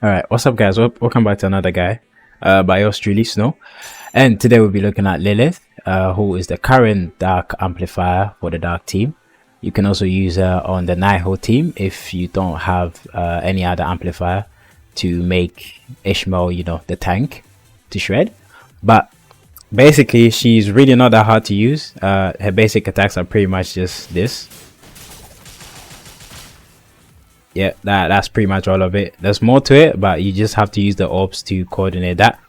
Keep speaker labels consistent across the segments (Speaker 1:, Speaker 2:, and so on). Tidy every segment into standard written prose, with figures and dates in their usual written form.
Speaker 1: Alright, what's up guys? Welcome back to another guy by yours truly, Snow. And today we'll be looking at Lilith, who is the current dark amplifier for the dark team. You can also use her on the Nihil team if you don't have any other amplifier to make Ishmael, you know, the tank to shred. But basically she's really not that hard to use. Her basic attacks are pretty much just this. Yeah, that's pretty much all of it. There's more to it, but you just have to use the orbs to coordinate that.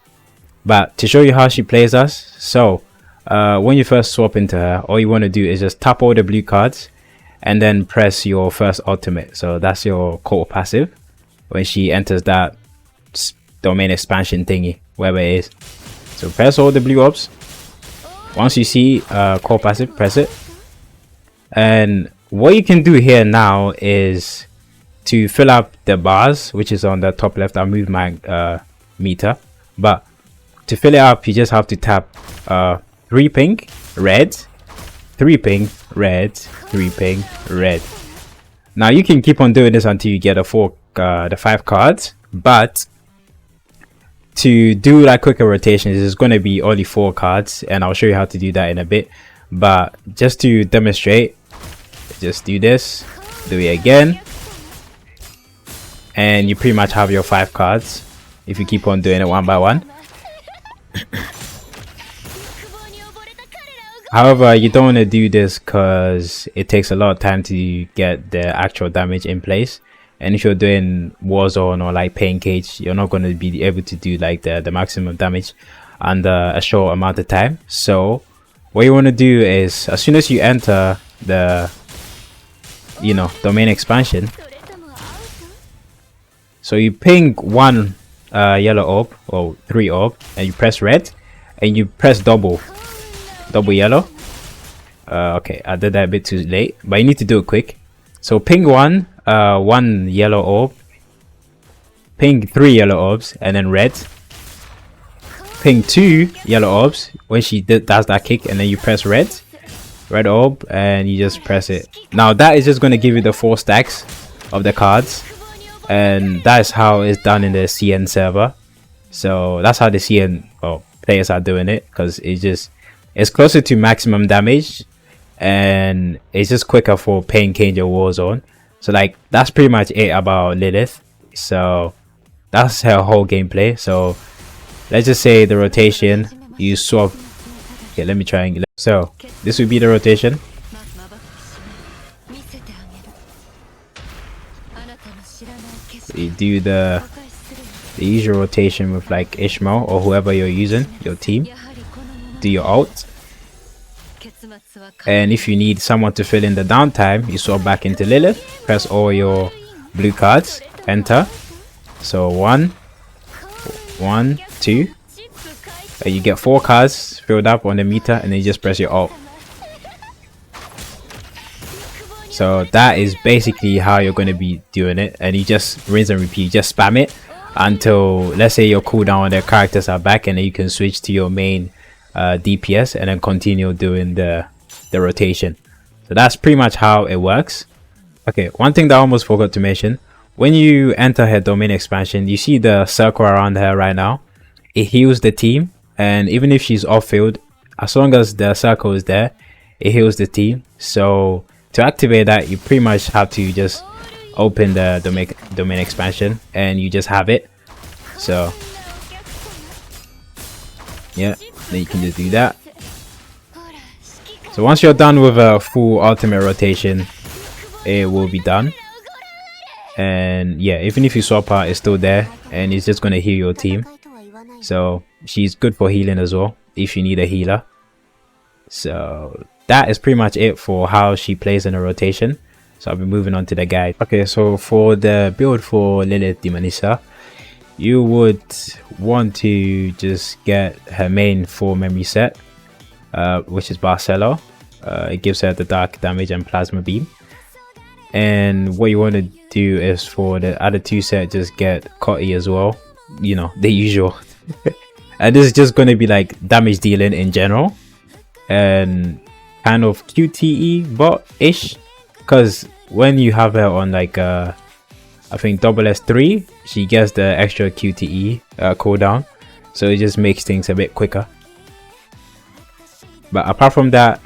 Speaker 1: But to show you how she plays us, so when you first swap into her, all you want to do is just tap all the blue cards and then press your first ultimate. So that's your core passive when she enters that domain expansion thingy, wherever it is. So press all the blue orbs. Once you see core passive, press it. And what you can do here now is to fill up the bars, which is on the top left. I moved my meter, but to fill it up you just have to tap 3 pink red, 3 pink red, 3 pink red. Now you can keep on doing this until you get the 5 cards, but to do like quicker rotations is going to be only 4 cards, and I'll show you how to do that in a bit. But just to demonstrate, just do this, do it again, and you pretty much have your 5 cards if you keep on doing it one by one. However, you don't want to do this because it takes a lot of time to get the actual damage in place, and if you're doing Warzone or like Pain Cage, you're not going to be able to do like the maximum damage under a short amount of time. So what you want to do is, as soon as you enter the domain expansion, so you ping 1 yellow orb or 3 orb, and you press red, and you press double yellow. Okay, I did that a bit too late, but you need to do it quick. So ping 1 yellow orb, ping 3 yellow orbs, and then red. Ping 2 yellow orbs when she does that kick, and then you press red orb, and you just press it. Now that is just going to give you the 4 stacks of the cards, and that is how it's done in the CN server. So that's how the CN players are doing it, because it's closer to maximum damage, and it's just quicker for Pain Cage or Warzone. So like that's pretty much it about Lilith. So that's her whole gameplay. So let's just say the rotation, you swap. Okay, let me triangulate. So this would be the rotation. You do the usual rotation with like Ishmael or whoever you're using, your team. Do your ult, and if you need someone to fill in the downtime, you swap back into Lilith, press all your blue cards, enter. So 1, 2, and you get 4 cards filled up on the meter, and then you just press your ult. So that is basically how you're going to be doing it, and you just rinse and repeat. Just spam it until, let's say, your cooldown on their characters are back, and then you can switch to your main DPS and then continue doing the rotation. So that's pretty much how it works. Okay, one thing that I almost forgot to mention: when you enter her domain expansion, you see the circle around her right now. It heals the team, and even if she's off field, as long as the circle is there, it heals the team. So to activate that, you pretty much have to just open the domain expansion, and you just have it. So yeah, then you can just do that. So once you're done with a full ultimate rotation, it will be done. And yeah, even if you swap out, it's still there, and it's just going to heal your team. So she's good for healing as well if you need a healer. So that is pretty much it for how she plays in a rotation. So I'll be moving on to the guide. Okay, so for the build for Lilith Daemonissa, you would want to just get her main 4 memory set, which is Barcelo. It gives her the dark damage and plasma beam. And what you want to do is for the other 2 set, just get Cotty as well, you know, the usual. And this is just going to be like damage dealing in general, and kind of QTE bot ish, because when you have her on like a I think double S3, she gets the extra QTE cooldown, so it just makes things a bit quicker. But apart from that,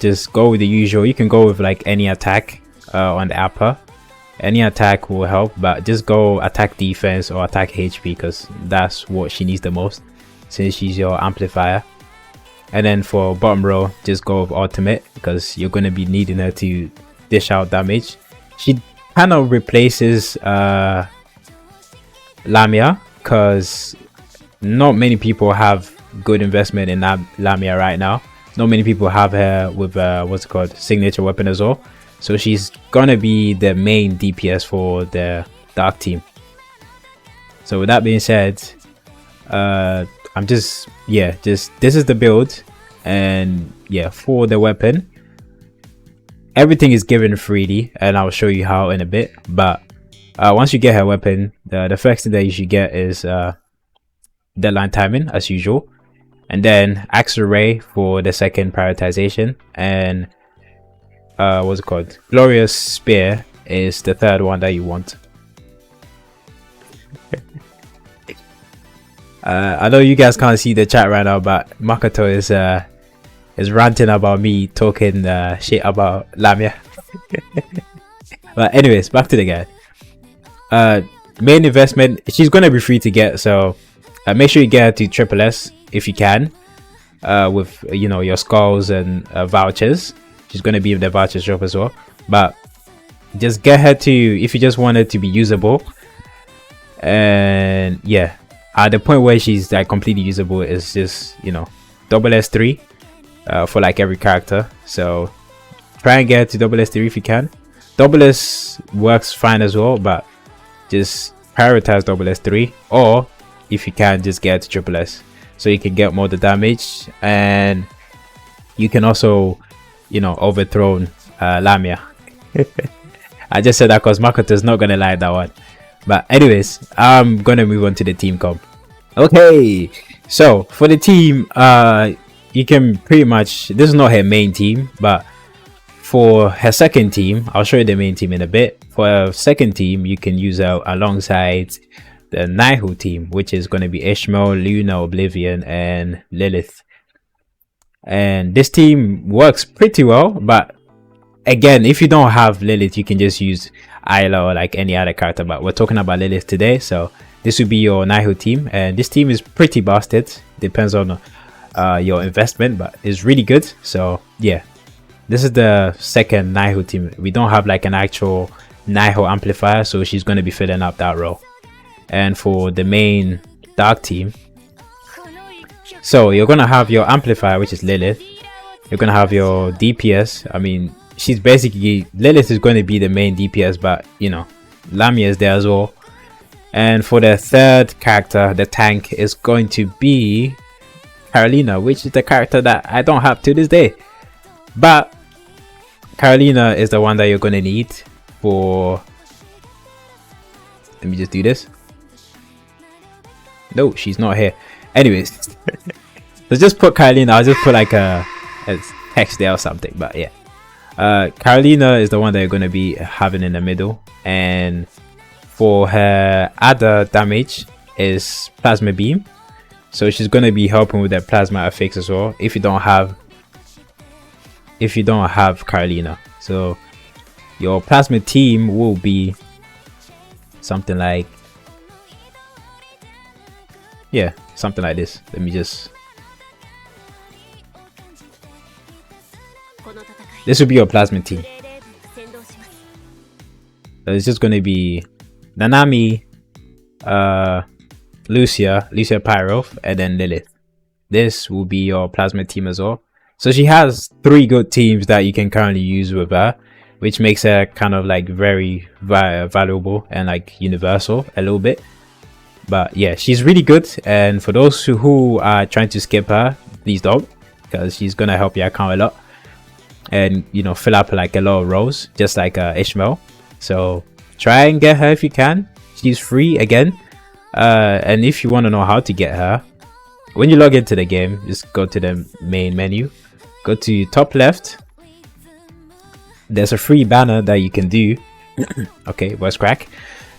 Speaker 1: just go with the usual. You can go with like any attack on the upper. Any attack will help, but just go attack defense or attack HP, because that's what she needs the most since she's your amplifier. And then for bottom row, just go with ultimate, because you're going to be needing her to dish out damage. She kind of replaces Lamia, because not many people have good investment in Lamia right now. Not many people have her with what's it called, signature weapon as well. So she's gonna be the main DPS for the dark team. So with that being said, I'm just this is the build. And yeah, for the weapon, everything is given freely, and I'll show you how in a bit. But once you get her weapon, the first thing that you should get is deadline timing as usual, and then Axe Array for the second prioritization, and what's it called, Glorious Spear is the third one that you want. I know you guys can't see the chat right now, but Makoto is ranting about me talking shit about Lamia. But anyways, back to the guy. Main investment, she's gonna be free to get, so make sure you get her to Triple S if you can, with your skulls and vouchers. She's gonna be in the voucher shop as well, but just get her to, if you just want it to be usable. And yeah, at the point where she's like completely usable is just double S3 for like every character. So try and get to double S3 if you can. Double S works fine as well, but just prioritize double S3, or if you can, just get to triple S so you can get more of the damage, and you can also overthrow Lamia. I just said that because Makoto is not gonna like that one. But anyways, I'm gonna move on to the team comp. Okay, so for the team, you can pretty much, this is not her main team, but for her second team, I'll show you the main team in a bit. For her second team, you can use her alongside the Naihu team, which is going to be Ishmael, Luna, Oblivion, and Lilith. And this team works pretty well, but again, if you don't have Lilith, you can just use Isla or like any other character, but we're talking about Lilith today, so this will be your Naihu team. And this team is pretty busted, depends on your investment, but it's really good. So yeah, this is the second Naihu team. We don't have like an actual Naihu amplifier, so she's going to be filling up that role. And for the main dark team, so you're going to have your amplifier, which is Lilith. You're going to have your DPS. I mean, she's basically, Lilith is going to be the main DPS, but Lamia is there as well. And for the third character, the tank, is going to be Carolina, which is the character that I don't have to this day. But Carolina is the one that you're going to need for, let me just do this. No, she's not here. Anyways, let's just put Carolina. I'll just put like a text there or something, but yeah. Carolina is the one that you're going to be having in the middle, and for her other damage is Plasma Beam, so she's going to be helping with that plasma effects as well if you don't have Carolina. So your plasma team will be something like, yeah, something like this. Let me just, this will be your plasma team. So it's just going to be Nanami, Lucia Pyro, and then Lilith. This will be your plasma team as well. So she has 3 good teams that you can currently use with her, which makes her kind of like very valuable and like universal a little bit. But yeah, she's really good, and for those who are trying to skip her, please don't, because she's gonna help your account a lot, and fill up like a lot of rows, just like Ishmael. So try and get her if you can. She's free again, and if you want to know how to get her, when you log into the game, just go to the main menu, go to top left. There's a free banner that you can do, Okay, voice crack.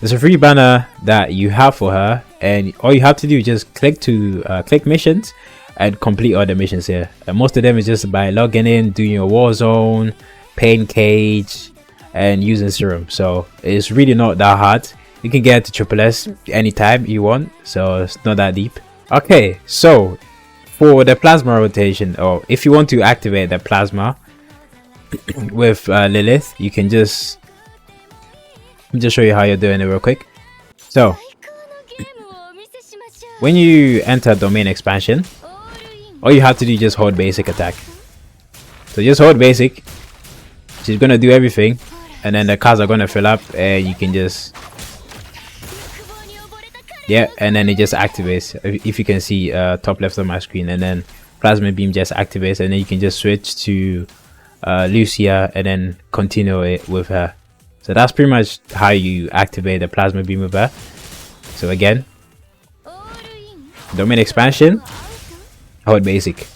Speaker 1: There's a free banner that you have for her, and all you have to do is just click missions and complete all the missions here. And most of them is just by logging in, doing your Warzone, Pain Cage, and using Serum. So it's really not that hard. You can get to Triple S anytime you want, so it's not that deep. Okay, so for the plasma rotation, or if you want to activate the plasma with Lilith, you can just show you how you're doing it real quick. So when you enter domain expansion, all you have to do is just hold basic attack. So just hold basic. She's gonna do everything, and then the cards are gonna fill up, and you can just, yeah, and then it just activates. If you can see top left of my screen, and then plasma beam just activates, and then you can just switch to Lucia and then continue it with her. So that's pretty much how you activate the plasma beam with her. So again, domain expansion, hold basic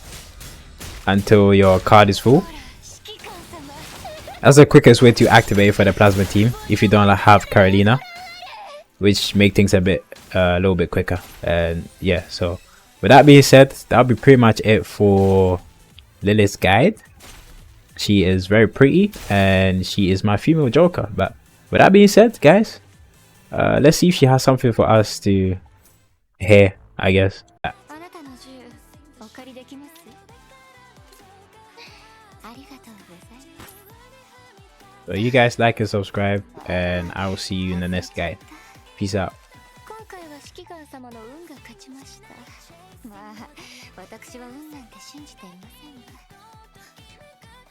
Speaker 1: until your card is full. That's the quickest way to activate for the plasma team if you don't have Carolina, which make things a little bit quicker. And yeah, so with that being said, that'll be pretty much it for Lilith's guide. She is very pretty and she is my female Joker. But with that being said, guys, let's see if she has something for us to hear, I guess. So you guys like and subscribe, and I will see you in the next guide. Peace out.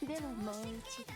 Speaker 1: でももう一度